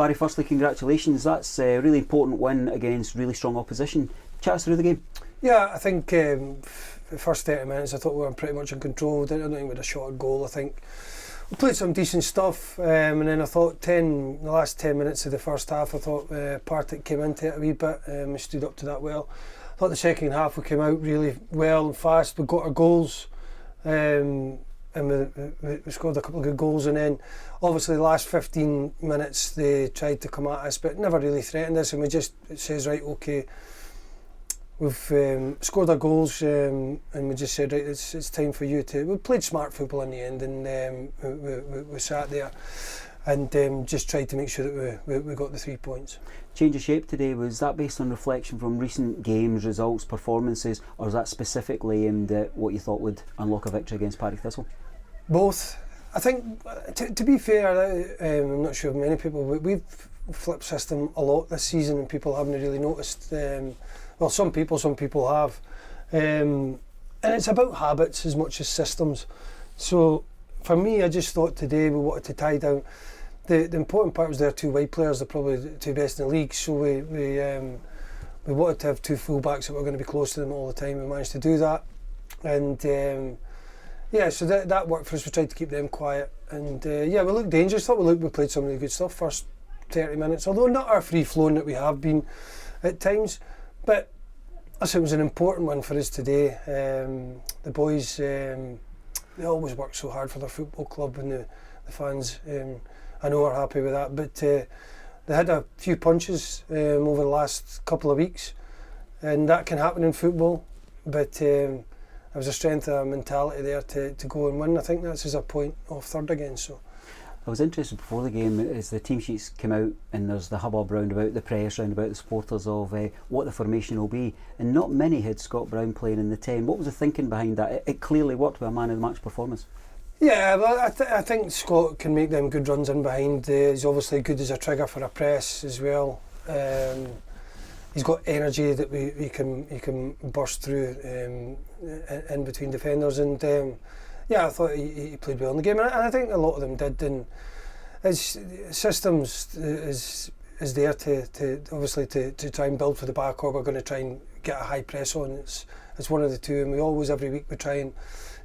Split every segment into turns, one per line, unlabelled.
Barry, firstly, congratulations. That's a really important win against really strong opposition. Chat us through the game.
Yeah, I think the first 30 minutes I thought we were pretty much in control. I don't think we had a shot at goal. I think we played some decent stuff, and then I thought the last 10 minutes of the first half, I thought Partick came into it a wee bit. We stood up to that well. I thought the second half we came out really well and fast. We got our goals, and we scored a couple of good goals, and then obviously the last 15 minutes they tried to come at us but never really threatened us, and it says right, okay, we've scored our goals, and we just said, right, it's time for you to... We played smart football in the end, and we sat there and just tried to make sure that we got the 3 points.
Change of shape today, was that based on reflection from recent games, results, performances, or was that specifically aimed at what you thought would unlock a victory against Partick Thistle? Both.
I think, to be fair, I'm not sure of many people, but we've flipped system a lot this season and people haven't really noticed. Well, some people have. And it's about habits as much as systems. So for me, I just thought today we wanted to tie down. The important part was there are two wide players, they're probably the two best in the league, so we wanted to have two full-backs that were going to be close to them all the time. We managed to do that. And yeah, so that worked for us. We tried to keep them quiet. And yeah, we looked dangerous. We played some really good stuff first 30 minutes, although not our free-flowing that we have been at times. But I said it was an important one for us today. The boys, they always work so hard for their football club, and the fans, I know, are happy with that. But they had a few punches over the last couple of weeks, and that can happen in football. But there was a strength of mentality there to go and win. I think that's as a point of third again. So
I was interested before the game as the team sheets came out, and there's the hubbub round about the press, round about the supporters of what the formation will be, and not many had Scott Brown playing in the 10. What was the thinking behind that? It clearly worked with a man of the match performance.
Yeah, well, I think Scott can make them good runs in behind. He's obviously good as a trigger for a press as well. He's got energy that he can burst through in between defenders, and yeah, I thought he played well in the game, and I think a lot of them did. And his systems is there to obviously to try and build for the back, or we're going to try and get a high press on. It's one of the two, and we always every week we try and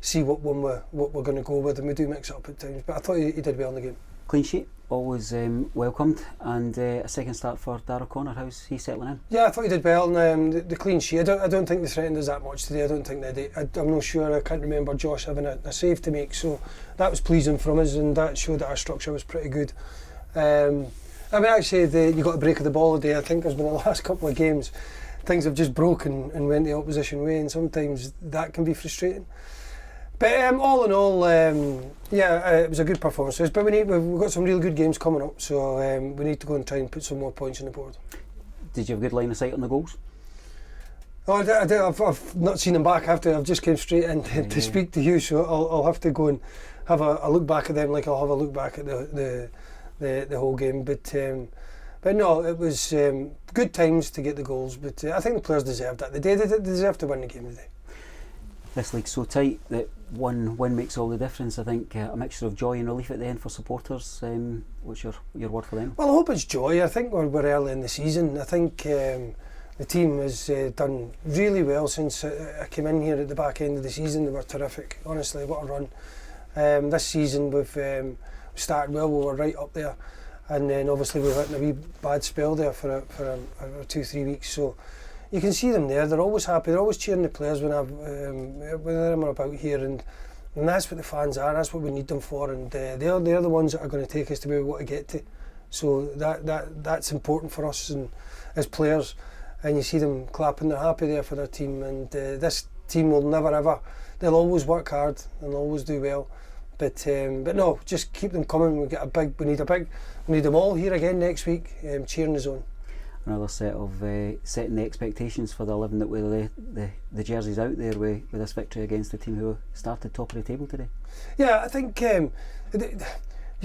see what we're going to go with, and we do mix it up at times. But I thought he did well in the game.
Clean sheet, always welcomed, and a second start for Darragh Connor. How's he settling in?
Yeah, I thought he did well, and the clean sheet. I don't think they threatened us that much today. I don't think they did. I'm not sure. I can't remember Josh having a save to make, so that was pleasing from us, and that showed that our structure was pretty good. I mean, actually, you got a break of the ball today. I think there's been the last couple of games, things have just broken and went the opposition way, and sometimes that can be frustrating. But all in all, yeah, it was a good performance. But we've got some really good games coming up, so we need to go and try and put some more points on the board.
Did you have a good line of sight on the goals?
Oh, I've not seen them back. I've just came straight in to speak to you, so I'll have to go and have a look back at them, like I'll have a look back at the whole game. But no, it was good times to get the goals. But I think the players deserved that. They deserved to win the game today.
This league's so tight that one win makes all the difference. I think a mixture of joy and relief at the end for supporters. What's your word for them?
Well, I hope it's joy. I think we're early in the season. I think the team has done really well since I came in here at the back end of the season. They were terrific. Honestly, what a run. This season we've started well. We were right up there, and then obviously we went in a wee bad spell there for 2-3 weeks. So you can see them there. They're always happy. They're always cheering the players when I'm about here, and that's what the fans are. That's what we need them for, and they're the ones that are going to take us to where we want to get to. So that's important for us and as players. And you see them clapping. They're happy there for their team, and this team will never ever. They'll always work hard and always do well. But no, just keep them coming. We need them all here again next week, cheering us on.
Another set of setting the expectations for the 11 that wear the jerseys out there with this victory against the team who started top of the table today.
Yeah, I think you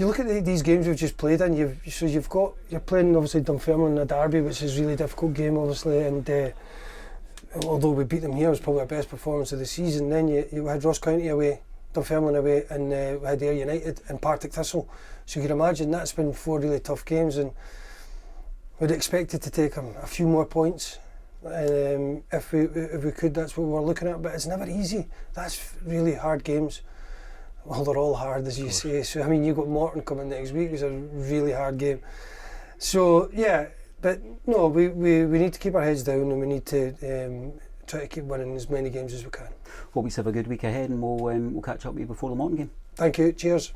look at these games we've just played, and you're playing obviously Dunfermline in a derby, which is a really difficult game obviously, and although we beat them here, it was probably our best performance of the season. Then you had Ross County away, Dunfermline away, and we had Ayr United and Partick Thistle. So you can imagine that's been 4 really tough games, and we'd expected to take a few more points. If we could, that's what we were looking at, but it's never easy. That's really hard games. Well, they're all hard, as you say. So I mean, you've got Morton coming next week, which is a really hard game. So yeah, but no, we need to keep our heads down, and we need to try to keep winning as many games as we can.
Hope you have a good week ahead, and we'll catch up with you before the Morton game.
Thank you. Cheers.